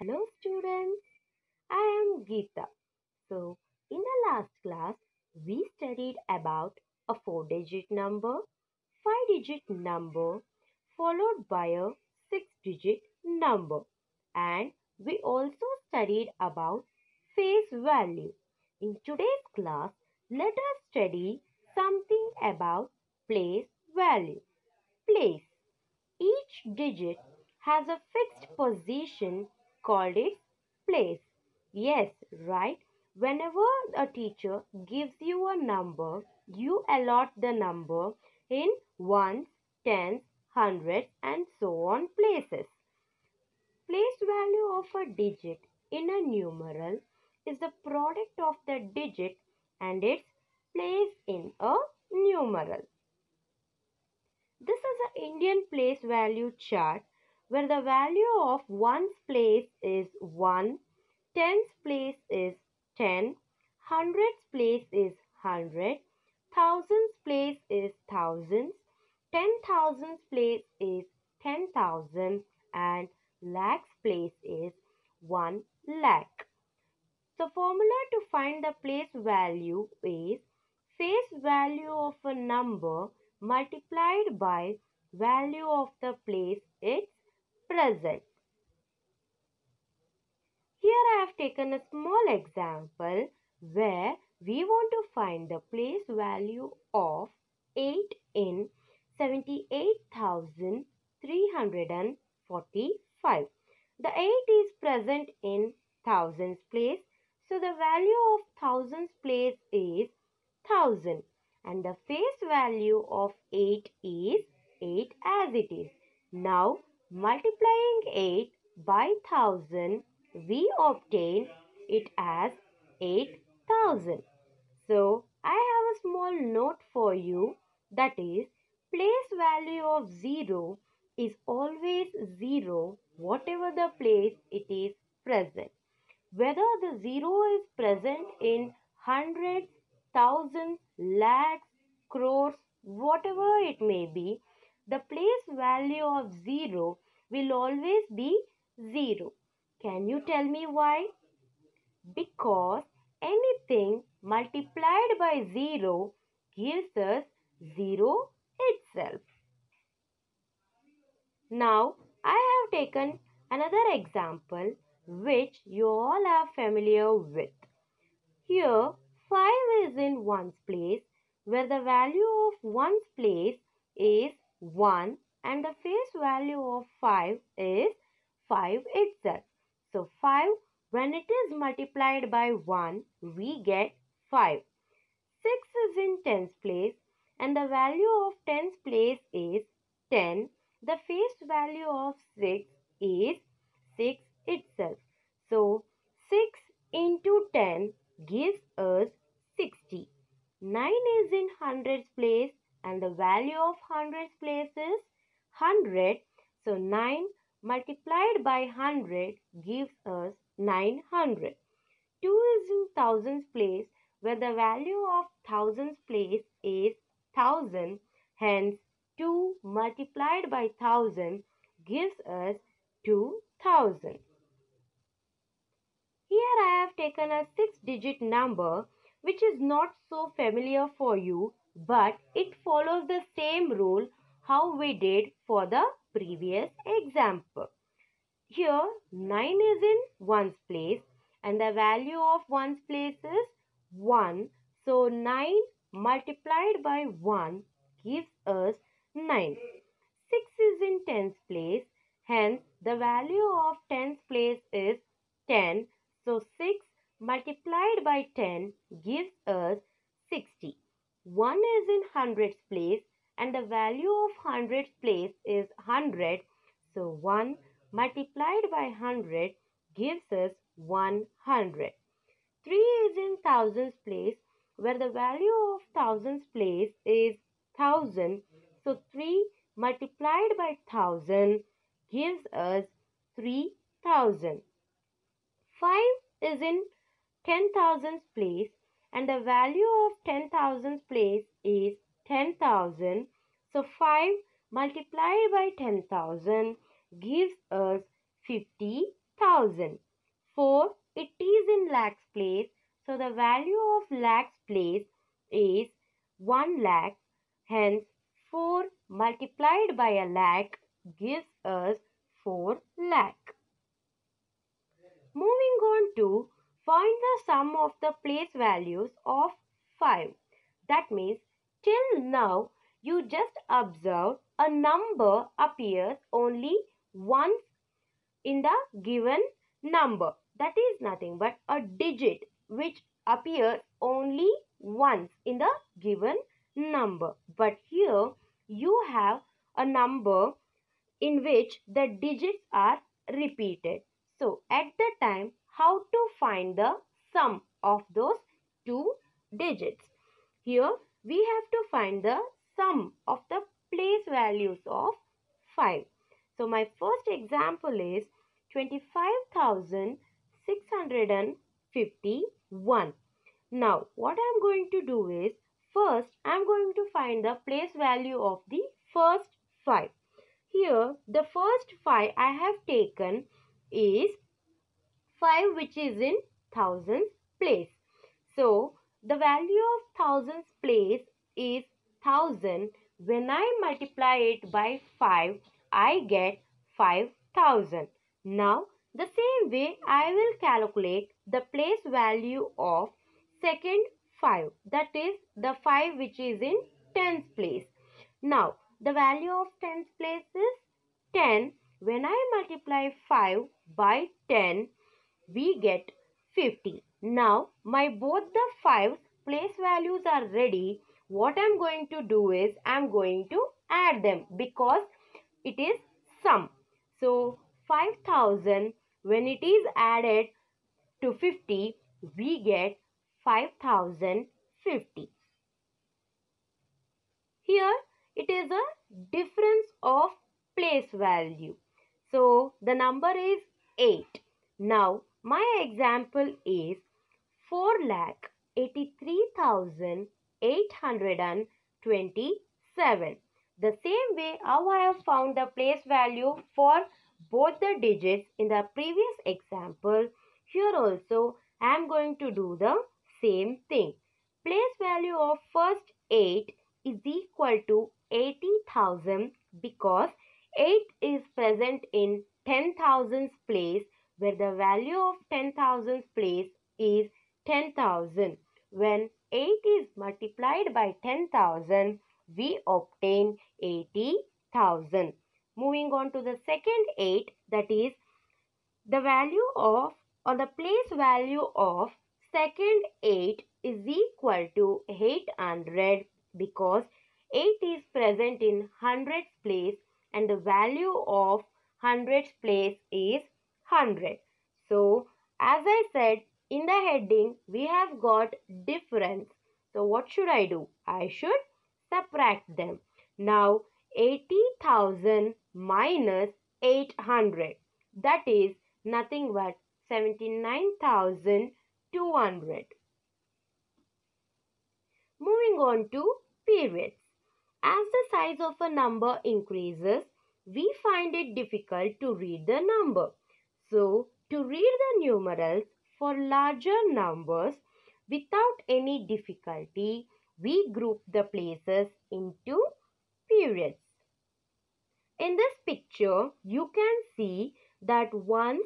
Hello students, I am Geeta. So, in the last class, we studied about a 4-digit number, 5-digit number, followed by a 6-digit number. And we also studied about face value. In today's class, let us study something about place value. Place. Each digit has a fixed position called its place. Yes, right. Whenever a teacher gives you a number, you allot the number in ones, tens, hundreds, and so on places. Place value of a digit in a numeral is the product of the digit and its place in a numeral. This is an Indian place value chart where the value of one's place is 1, tens place is 10, hundreds place is 100, thousands place is thousands, 10,000s place is 10,000 and lakhs place is 1 lakh. The formula to find the place value is face value of a number multiplied by value of the place it's present. Here I have taken a small example where we want to find the place value of 8 in 78,345. The 8 is present in thousands place, so the value of thousands place is 1000 and the face value of 8 is 8 as it is. Now multiplying 8 by 1000 we obtain it as 8000. So I have a small note for you, that is place value of 0 is always 0 whatever the place it is present. Whether the 0 is present in hundreds, thousands, lakhs, crores, whatever it may be, the place value of 0 will always be 0. Can you tell me why? Because anything multiplied by 0 gives us 0 itself. Now, I have taken another example which you all are familiar with. Here, 5 is in ones place where the value of ones place is 1 and the face value of 5 is 5 itself. So, 5 when it is multiplied by 1, we get 5. 6 is in tens place and the value of tens place is 10. The face value of 6 is 6 itself. So 6 into 10 gives us 60. 9 is in hundreds place and the value of hundreds place is 100. So 9 multiplied by 100 gives us 900. 2 is in thousands place where the value of thousands place is 1000. Hence 2 multiplied by 1000 gives us 2000. Here I have taken a 6-digit number which is not so familiar for you, but it follows the same rule how we did for the previous example. Here 9 is in ones place and the value of ones place is 1. So 9 multiplied by 1 gives us 9. 6 is in tens place, hence the value of tens place is 10. So 6 multiplied by 10 gives us 60. 1 is in hundreds place and the value of hundreds place is 100. So 1 multiplied by 100 gives us 100. 3 is in thousands place where the value of thousands place is 1000. So 3 multiplied by 1000 gives us 3000. 5 is in 10,000 place and the value of 10,000 place is 10,000. So 5 multiplied by 10,000 gives us 50,000. thousand. 4, it is in lakhs place. So the value of lakhs place is 1 lakh. Hence 4 multiplied by a lakh gives us 4 lakh. Moving on to find the sum of the place values of 5. That means till now you just observe a number appears only once in the given number. That is nothing but a digit which appears only once in the given number. But here you have a number in which the digits are repeated. So at the time, how to find the sum of those two digits? Here we have to find the sum of the place values of 5. So my first example is 25,651. Now what I am going to do is, first I am going to find the place value of the first 5. Here the first 5 I have taken is 5 which is in thousands place. So the value of thousands place is 1000. When I multiply it by 5, I get 5000. Now the same way I will calculate the place value of second 5, that is the 5 which is in tens place. Now the value of tens place is 10. When I multiply 5 by 10, we get 50. Now my both the 5 place values are ready. What I am going to do is I am going to add them because it is sum. So 5000, when it is added to 50, we get 5050. Here it is a difference of place value. So the number is 8. Now my example is 4,83,827. The same way how I have found the place value for both the digits in the previous example, here also I am going to do the same thing. Place value of first 8 is equal to 80,000 because 8 is present in 10,000's place, where the value of 10,000's place is 10,000. When 8 is multiplied by 10,000, we obtain 80,000. Moving on to the second 8, that is the value of or the place value of second 8 is equal to 800 because 8 is present in hundreds place and the value of hundreds place is 100. So as I said in the heading, we have got difference. So what should I do? I should subtract them. Now 80,000 minus 800, that is nothing but 79,200. Moving on to periods. As the size of a number increases, we find it difficult to read the number. So, to read the numerals for larger numbers without any difficulty, we group the places into periods. In this picture, you can see that ones,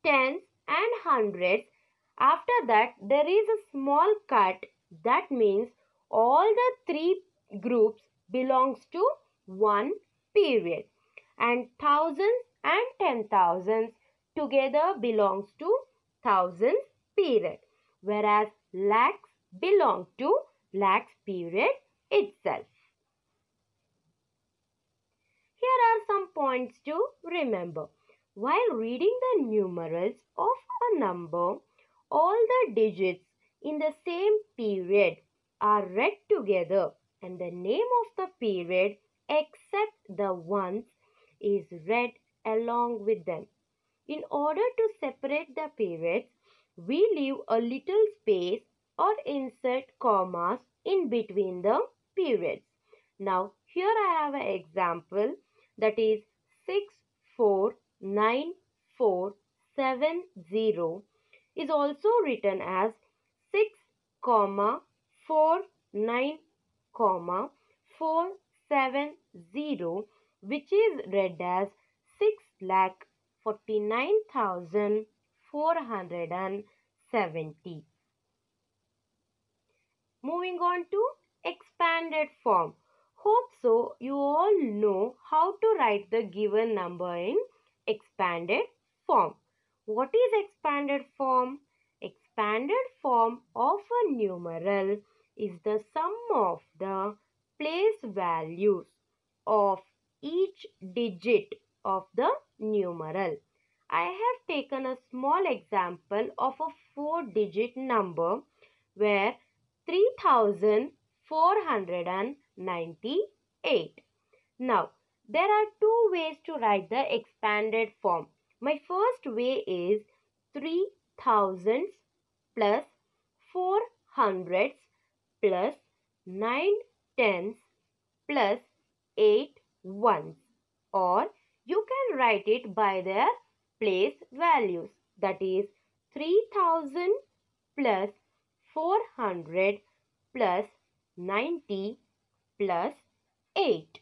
tens and hundreds. After that, there is a small cut. That means all the three groups belongs to one period. And thousands and 10,000s together belongs to thousands period. Whereas lakhs belong to lakhs period itself. Here are some points to remember. While reading the numerals of a number, all the digits in the same period are read together and the name of the period except the ones is read along with them. In order to separate the periods, we leave a little space or insert commas in between the periods. Now here I have an example, that is 6, 4, 9, 4, 470 is also written as 6 comma 49 comma 470, which is read as 6,49,470. Moving on to expanded form. Hope so you all know how to write the given number in expanded form. What is expanded form? Expanded form of a numeral is the sum of the place values of each digit of the numeral. I have taken a small example of a 4-digit number where 3,498. Now, there are two ways to write the expanded form. My first way is 3,000s plus 400s plus 9 tens plus 8 ones. Or you can write it by their place values. That is 3,000 plus 400 plus 90 plus 8.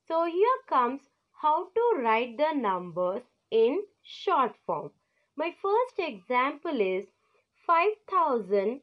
So here comes how to write the numbers in short form. My first example is 5,000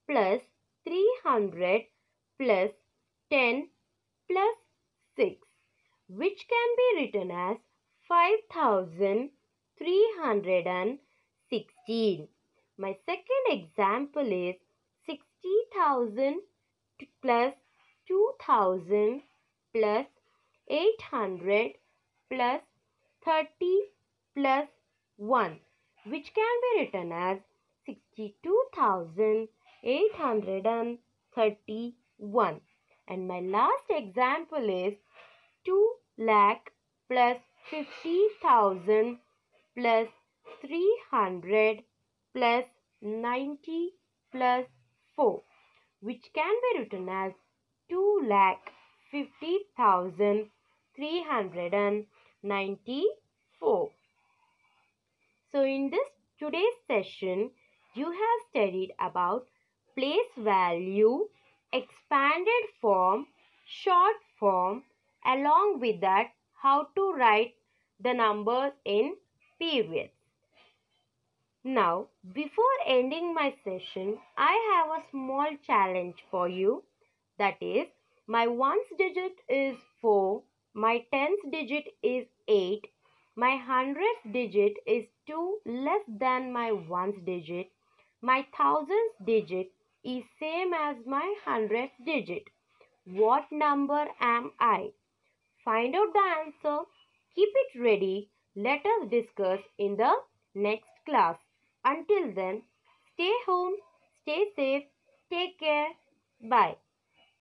plus 300 plus 10 plus 6, which can be written as 5,316. My second example is 60,000 plus 2,000 plus 800 plus 30 plus 1, which can be written as 62,831. And my last example is 2 lakh plus 50,000 plus 300 plus 90 plus 4, which can be written as 2,50,394. So in this today's session, you have studied about place value, expanded form, short form, along with that how to write the numbers in periods. Now, before ending my session, I have a small challenge for you. That is, my ones digit is 4, my tens digit is 8, my hundredth digit is 2 less than my ones digit, my thousands digit is same as my hundredth digit. What number am I? Find out the answer. Keep it ready. Let us discuss in the next class. Until then, stay home, stay safe, take care. Bye.